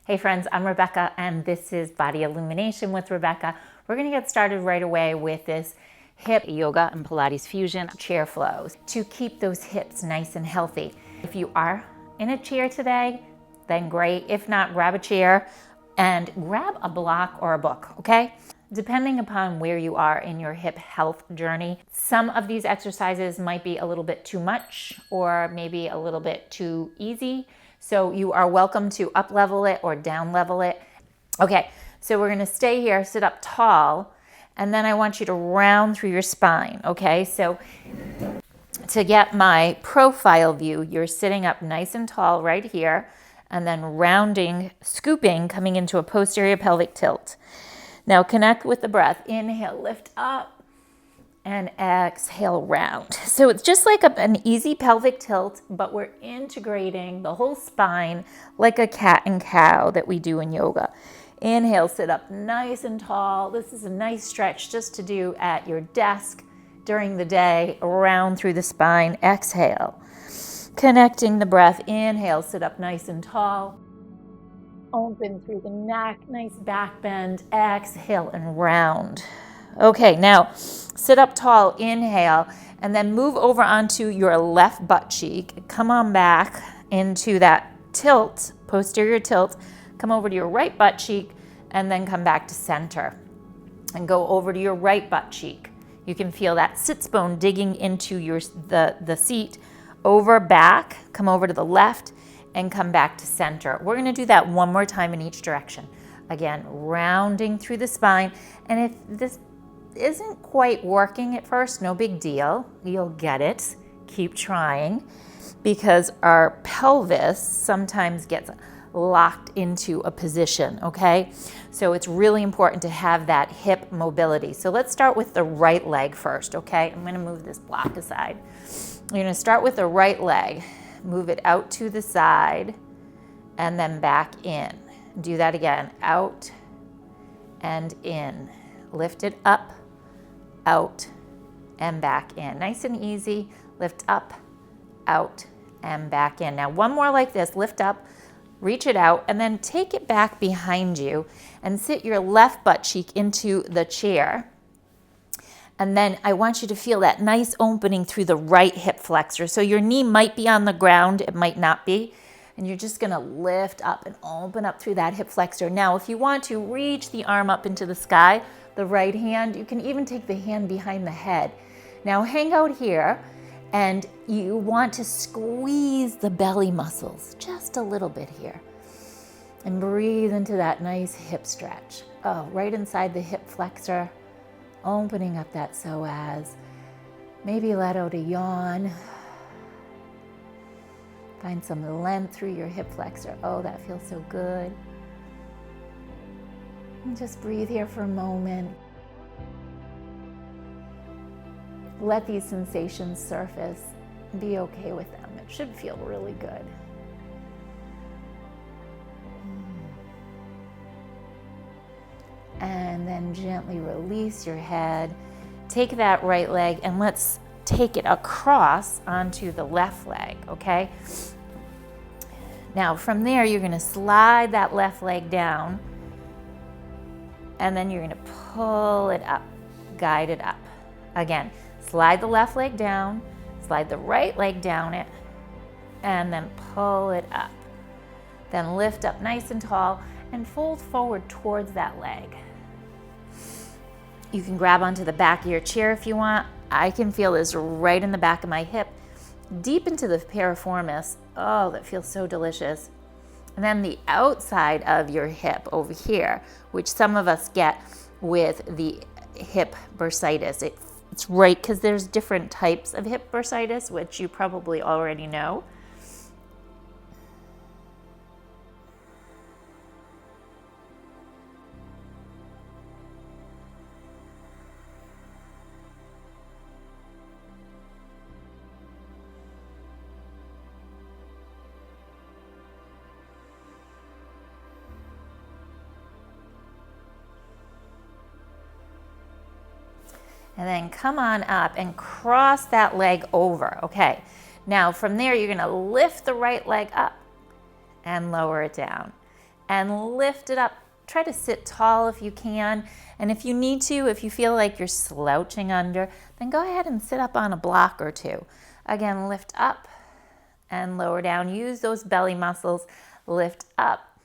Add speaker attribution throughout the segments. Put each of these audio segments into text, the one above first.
Speaker 1: Hey friends, I'm Rebecca and this is Body Illumination with Rebecca. We're going to get started right away with this hip yoga and Pilates fusion chair flows to keep those hips nice and healthy. If you are in a chair today, then great. If not, grab a chair and grab a block or a book, okay? Depending upon where you are in your hip health journey, some of these exercises might be a little bit too much or maybe a little bit too easy. So you are welcome to up level it or down level it. Okay, so we're gonna stay here, sit up tall, and then I want you to round through your spine, okay? So to get my profile view, you're sitting up nice and tall right here, and then rounding, scooping, coming into a posterior pelvic tilt. Now connect with the breath. Inhale, lift up, and exhale, round. So it's just like an easy pelvic tilt, but we're integrating the whole spine like a cat and cow that we do in yoga. Inhale, sit up nice and tall. This is a nice stretch just to do at your desk during the day, round through the spine. Exhale, connecting the breath. Inhale, sit up nice and tall. Open through the neck, nice back bend. Exhale and round. Okay, now sit up tall, inhale, and then move over onto your left butt cheek. Come on back into that tilt, posterior tilt. Come over to your right butt cheek, and then come back to center. And go over to your right butt cheek. You can feel that sits bone digging into the seat. Over, back, come over to the left, and come back to center. We're gonna do that one more time in each direction. Again, rounding through the spine. And if this isn't quite working at first, no big deal. You'll get it. Keep trying, because our pelvis sometimes gets locked into a position, okay? So it's really important to have that hip mobility. So let's start with the right leg first, okay? I'm gonna move this block aside. You're gonna start with the right leg. Move it out to the side and then back in. Do that again, out and in. Lift it up, out, and back in. Nice and easy. Lift up, out, and back in. Now one more like this. Lift up, reach it out, and then take it back behind you and sit your left butt cheek into the chair. And then I want you to feel that nice opening through the right hip flexor. So your knee might be on the ground, it might not be. And you're just gonna lift up and open up through that hip flexor. Now, if you want to reach the arm up into the sky, the right hand, you can even take the hand behind the head. Now hang out here, and you want to squeeze the belly muscles just a little bit here. And breathe into that nice hip stretch. Oh, right inside the hip flexor, opening up that psoas. Maybe let out a yawn. Find some length through your hip flexor. Oh, that feels so good. And just breathe here for a moment. Let these sensations surface. Be okay with them. It should feel really good. And then gently release your head. Take that right leg and let's take it across onto the left leg, okay? Now from there, you're gonna slide that left leg down, and then you're gonna pull it up, guide it up. Again, slide the left leg down, slide the right leg down it, and then pull it up. Then lift up nice and tall and fold forward towards that leg. You can grab onto the back of your chair if you want. I can feel this right in the back of my hip, deep into the piriformis. Oh, that feels so delicious. And then the outside of your hip over here, which some of us get with the hip bursitis. It's right, because there's different types of hip bursitis, which you probably already know. And then come on up and cross that leg over. Okay, now from there, you're gonna lift the right leg up and lower it down. and lift it up. Try to sit tall if you can. And if you need to, if you feel like you're slouching under, then go ahead and sit up on a block or two. Again, lift up and lower down. Use those belly muscles. Lift up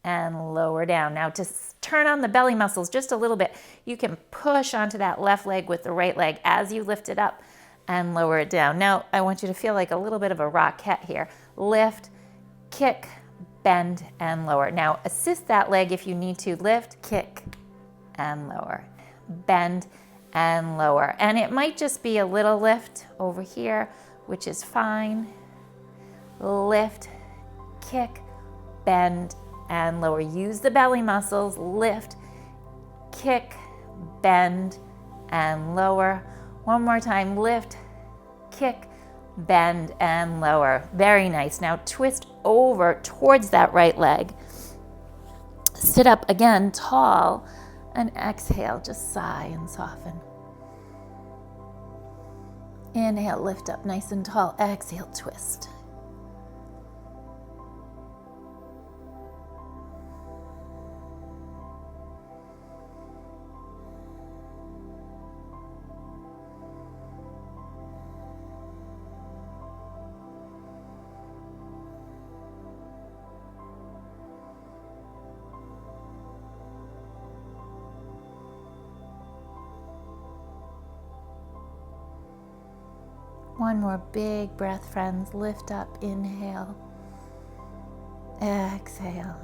Speaker 1: and lower down. Now to turn on the belly muscles just a little bit, you can push onto that left leg with the right leg as you lift it up and lower it down. Now I want you to feel like a little bit of a rocket here. Lift, kick, bend, and lower. Now assist that leg if you need to. Lift, kick, and lower. Bend and lower. And it might just be a little lift over here, which is fine. Lift, kick, bend, and lower. Use the belly muscles. Lift, kick, bend, and lower. One more time. Lift, kick, bend, and lower. Very nice. Now twist over towards that right leg. Sit up again tall and exhale. Just sigh and soften. Inhale, lift up nice and tall. Exhale, twist. One more big breath, friends. Lift up, inhale, exhale.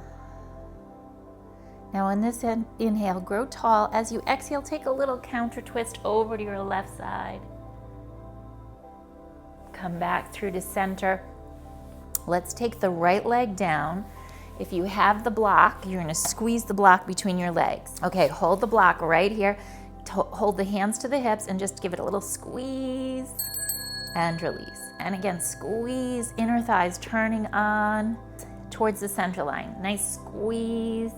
Speaker 1: Now on this inhale, grow tall. As you exhale, take a little counter twist over to your left side. Come back through to center. Let's take the right leg down. If you have the block, you're gonna squeeze the block between your legs. Okay, hold the block right here. Hold the hands to the hips and just give it a little squeeze. And release. And again, squeeze, inner thighs turning on towards the center line. Nice squeeze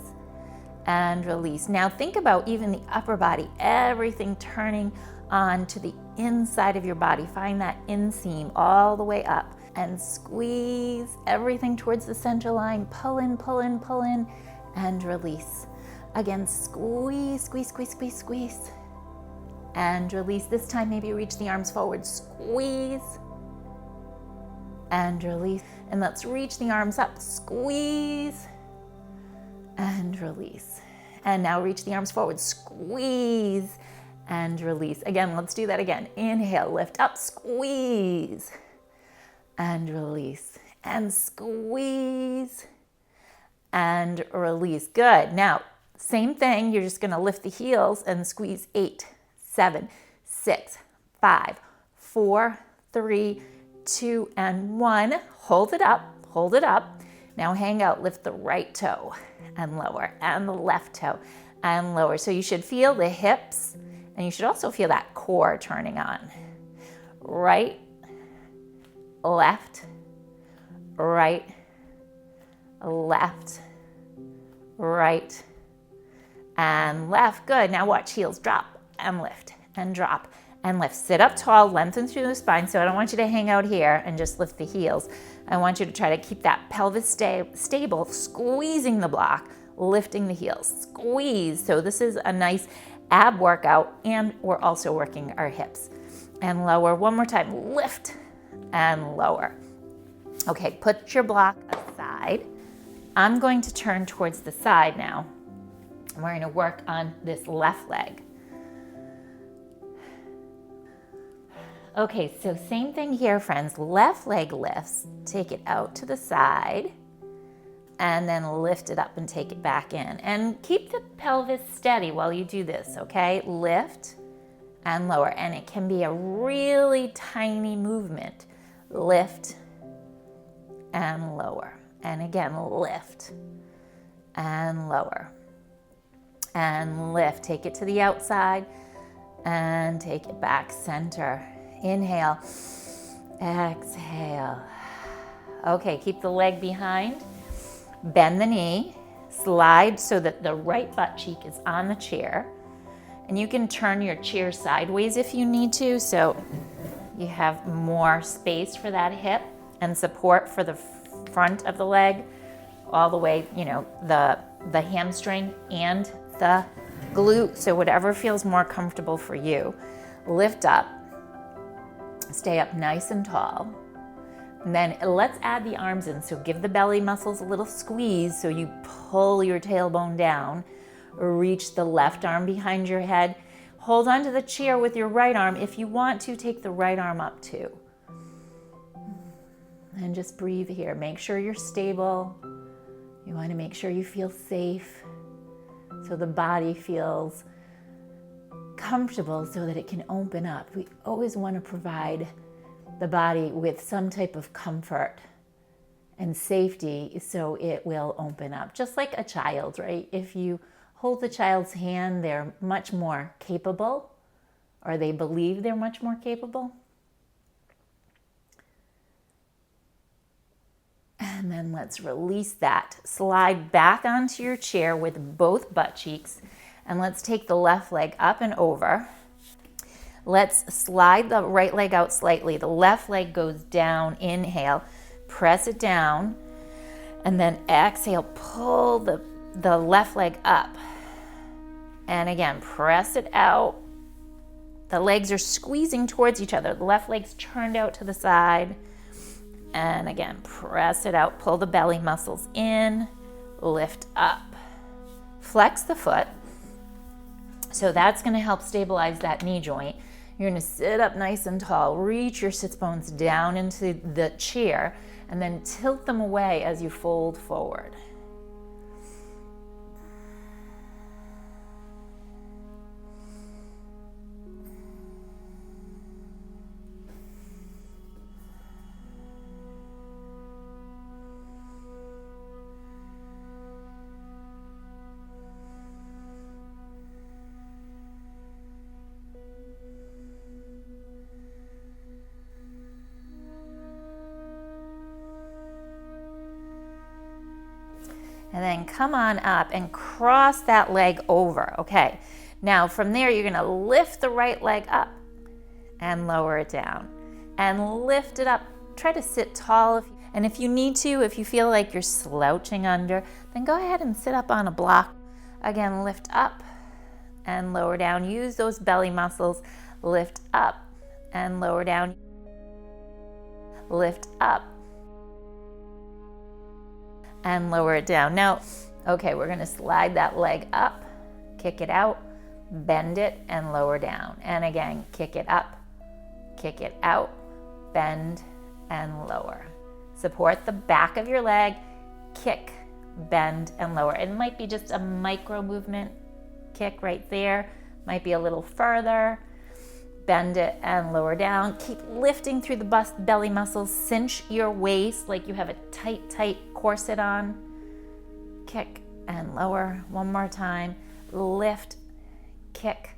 Speaker 1: and release. Now think about even the upper body, everything turning on to the inside of your body. Find that inseam all the way up and squeeze everything towards the center line. Pull in, pull in, pull in, and release. Again, squeeze, squeeze, squeeze, squeeze, squeeze. And release. This time maybe reach the arms forward, squeeze and release. And let's reach the arms up, squeeze and release. And now reach the arms forward, squeeze and release. Again, let's do that again. Inhale, lift up, squeeze and release. And squeeze and release. Good. Now, same thing. You're just going to lift the heels and squeeze 8, 7, 6, 5, 4, 3, 2, and 1. Hold it up, hold it up. Now hang out, lift the right toe and lower, and the left toe and lower. So you should feel the hips, and you should also feel that core turning on. Right, left, right, left, right, and left. Good. Now watch, heels drop and lift and drop and lift. Sit up tall, lengthen through the spine. So I don't want you to hang out here and just lift the heels. I want you to try to keep that pelvis stable, squeezing the block, lifting the heels, squeeze. So this is a nice ab workout, and we're also working our hips. And lower. One more time, lift and lower. Okay, put your block aside. I'm going to turn towards the side now. We're going to work on this left leg. Okay, so same thing here, friends. Left leg lifts, take it out to the side, and then lift it up and take it back in. And keep the pelvis steady while you do this, okay? Lift and lower, and it can be a really tiny movement. Lift and lower, and again, lift and lower, and lift. Take it to the outside, and take it back center. Inhale, exhale. Okay, keep the leg behind. Bend the knee, slide so that the right butt cheek is on the chair. And you can turn your chair sideways if you need to, so you have more space for that hip and support for the front of the leg. all the way, you know, the hamstring and the glute, so whatever feels more comfortable for you. Lift up, stay up nice and tall. And then let's add the arms in. So give the belly muscles a little squeeze so you pull your tailbone down. Reach the left arm behind your head. Hold onto the chair with your right arm. If you want to, take the right arm up too. And just breathe here. Make sure you're stable. You want to make sure you feel safe so the body feels comfortable so that it can open up. We always want to provide the body with some type of comfort and safety so it will open up. Just like a child, right? If you hold the child's hand, they're much more capable, or they believe they're much more capable. And then let's release that. Slide back onto your chair with both butt cheeks, and let's take the left leg up and over. Let's slide the right leg out slightly. The left leg goes down. Inhale, press it down, and then exhale, pull the left leg up. And again, press it out. The legs are squeezing towards each other. The left leg's turned out to the side. And again, press it out. Pull the belly muscles in. Lift up. Flex the foot. So that's going to help stabilize that knee joint. You're going to sit up nice and tall. Reach your sits bones down into the chair and then tilt them away as you fold forward. And then come on up and cross that leg over. Okay, now from there you're gonna lift the right leg up and lower it down. And lift it up, try to sit tall. And if you need to, if you feel like you're slouching under, then go ahead and sit up on a block. Again, lift up and lower down. Use those belly muscles. Lift up and lower down. Lift up and lower it down. Now, okay, we're gonna slide that leg up, kick it out, bend it, and lower down. And again, kick it up, kick it out, bend, and lower. Support the back of your leg, kick, bend, and lower. It might be just a micro movement, kick right there, might be a little further, bend it and lower down. Keep lifting through the belly muscles. Cinch your waist like you have a tight corset on. Kick and lower. One more time. Lift, kick,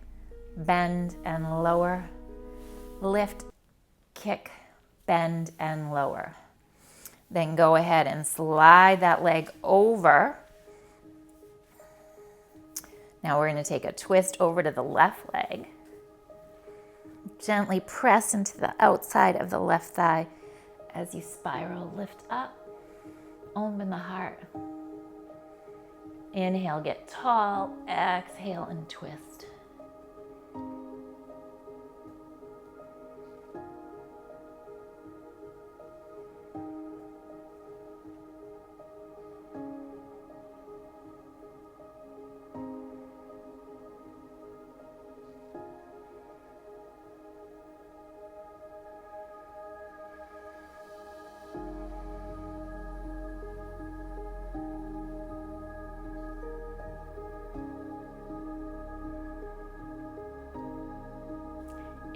Speaker 1: bend, and lower. Lift, kick, bend, and lower. Then go ahead and slide that leg over. Now we're going to take a twist over to the left leg. Gently press into the outside of the left thigh as you spiral. Lift up, open the heart. Inhale, get tall. Exhale and twist.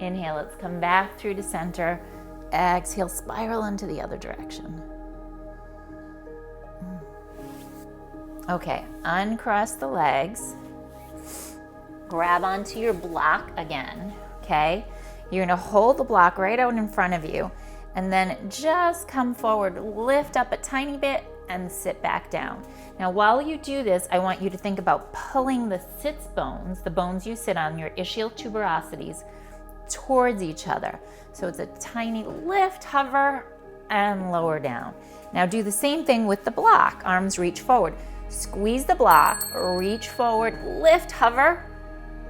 Speaker 1: Inhale, let's come back through to center. Exhale, spiral into the other direction. Okay, uncross the legs. Grab onto your block again, okay? You're gonna hold the block right out in front of you and then just come forward, lift up a tiny bit and sit back down. Now, while you do this, I want you to think about pulling the sits bones, the bones you sit on, your ischial tuberosities, towards each other. So it's a tiny lift, hover, and lower down. Now do the same thing with the block. Arms reach forward. Squeeze the block, reach forward, lift, hover,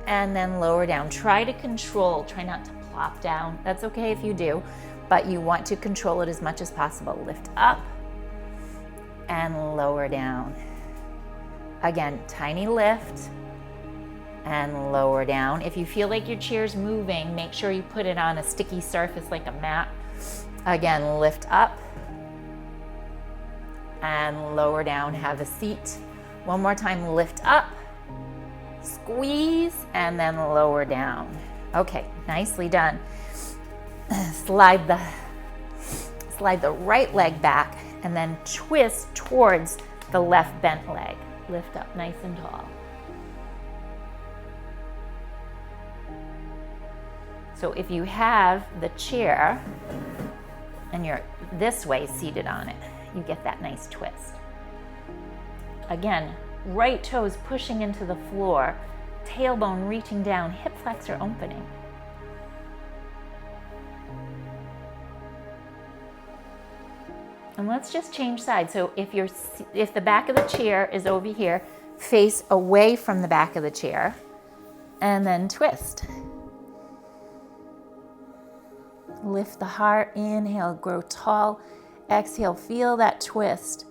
Speaker 1: and then lower down. Try to control, try not to plop down. That's okay if you do, but you want to control it as much as possible. Lift up and lower down. Again, tiny lift and lower down. If you feel like your chair's moving, make sure you put it on a sticky surface like a mat. Again, lift up and lower down. Have a seat. One more time, lift up, squeeze, and then lower down. Okay, nicely done. Slide the right leg back and then twist towards the left bent leg. Lift up nice and tall. So if you have the chair and you're this way seated on it, you get that nice twist. Again, right toes pushing into the floor, tailbone reaching down, hip flexor opening. And let's just change sides. So if the back of the chair is over here, face away from the back of the chair and then twist. Lift the heart, inhale, grow tall. Exhale, feel that twist.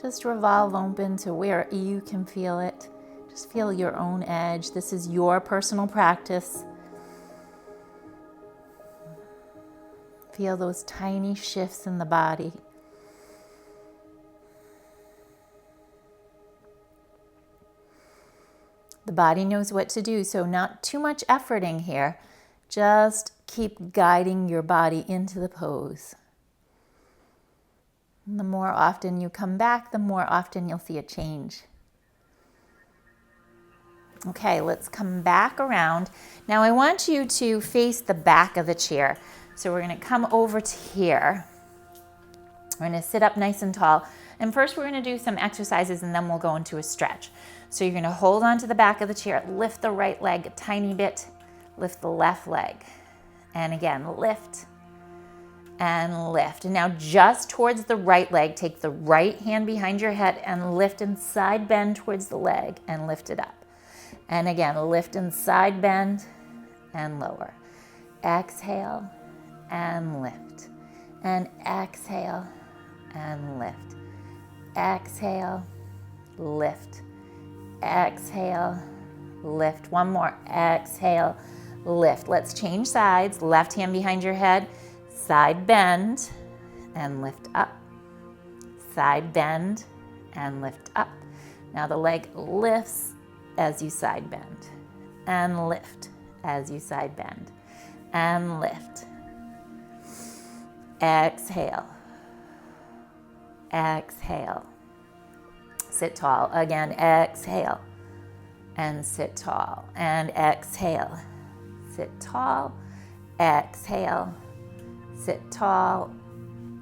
Speaker 1: Just revolve open to where you can feel it. Just feel your own edge. This is your personal practice. Feel those tiny shifts in the body. The body knows what to do, so not too much efforting here. Just keep guiding your body into the pose. And the more often you come back, the more often you'll see a change. Okay, let's come back around. Now I want you to face the back of the chair. So we're going to come over to here. We're going to sit up nice and tall. And first we're going to do some exercises and then we'll go into a stretch. So you're going to hold on to the back of the chair, lift the right leg a tiny bit, lift the left leg. And again, lift and lift. And now just towards the right leg, take the right hand behind your head and lift and side bend towards the leg and lift it up. And again, lift and side bend and lower. Exhale and lift. And exhale and lift. Exhale, lift. Exhale, lift. One more. Exhale, lift. Let's change sides. Left hand behind your head. Side bend and lift up. Side bend and lift up. Now the leg lifts as you side bend. And lift as you side bend. And lift. Exhale. Exhale. Sit tall. Again, exhale. And sit tall. And exhale. Sit tall. Exhale. Sit tall.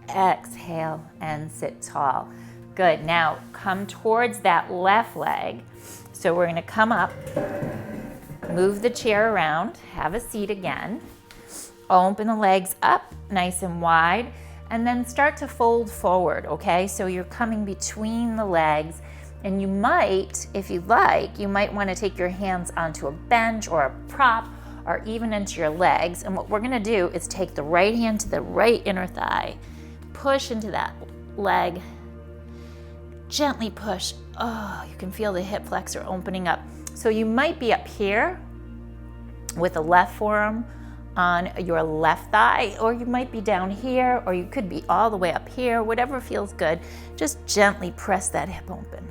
Speaker 1: Exhale. And sit tall. Good. Now come towards that left leg. So we're going to come up, move the chair around, have a seat again, open the legs up nice and wide, and then start to fold forward, okay? So you're coming between the legs, and you might, if you like, you might want to take your hands onto a bench or a prop or even into your legs. And what we're going to do is take the right hand to the right inner thigh, push into that leg, gently push. Oh, you can feel the hip flexor opening up. So you might be up here with the left forearm on your left thigh, or you might be down here, or you could be all the way up here, whatever feels good. Just gently press that hip open.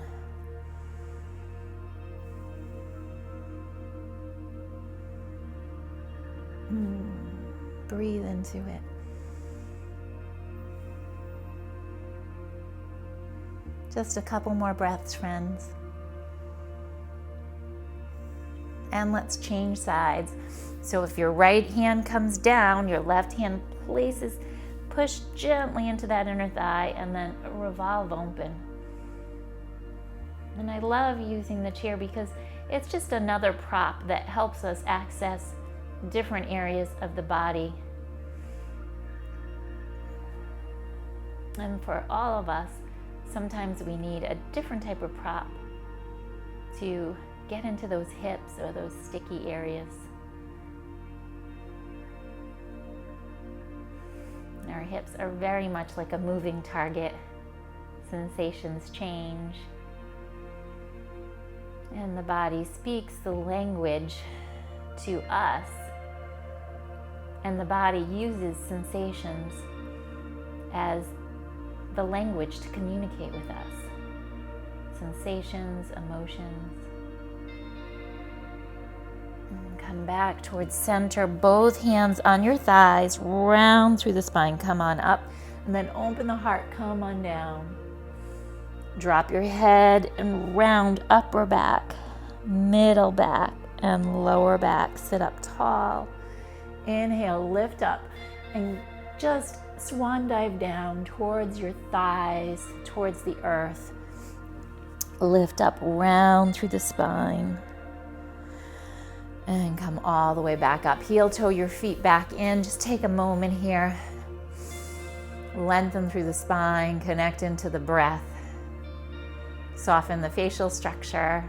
Speaker 1: Breathe into it. Just a couple more breaths, friends. And let's change sides. So if your right hand comes down, your left hand push gently into that inner thigh and then revolve open. And I love using the chair because it's just another prop that helps us access different areas of the body. And for all of us, sometimes we need a different type of prop to get into those hips or those sticky areas. Our hips are very much like a moving target. Sensations change. And the body speaks the language to us. And the body uses sensations as the language to communicate with us. Sensations, emotions. And come back towards center, both hands on your thighs, round through the spine, come on up, and then open the heart, come on down. Drop your head and round upper back, middle back, and lower back. Sit up tall. Inhale, lift up, and just swan dive down towards your thighs, towards the earth. Lift up, round through the spine. And come all the way back up. Heel toe your feet back in. Just take a moment here. Lengthen through the spine, connect into the breath. Soften the facial structure.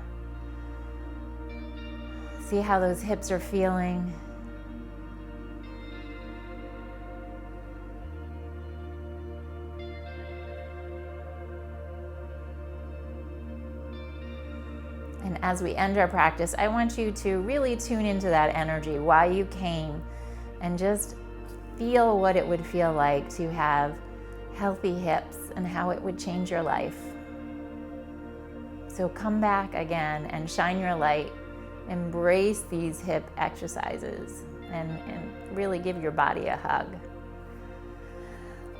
Speaker 1: See how those hips are feeling. And as we end our practice, I want you to really tune into that energy, why you came, and just feel what it would feel like to have healthy hips and how it would change your life. So come back again and shine your light. Embrace these hip exercises and really give your body a hug.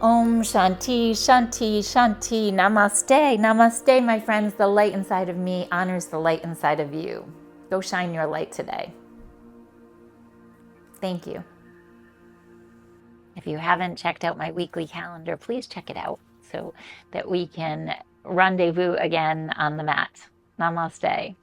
Speaker 1: Om Shanti, Shanti, Shanti, Namaste. Namaste, my friends. The light inside of me honors the light inside of you. Go shine your light today. Thank you. If you haven't checked out my weekly calendar, please check it out so that we can rendezvous again on the mat. Namaste.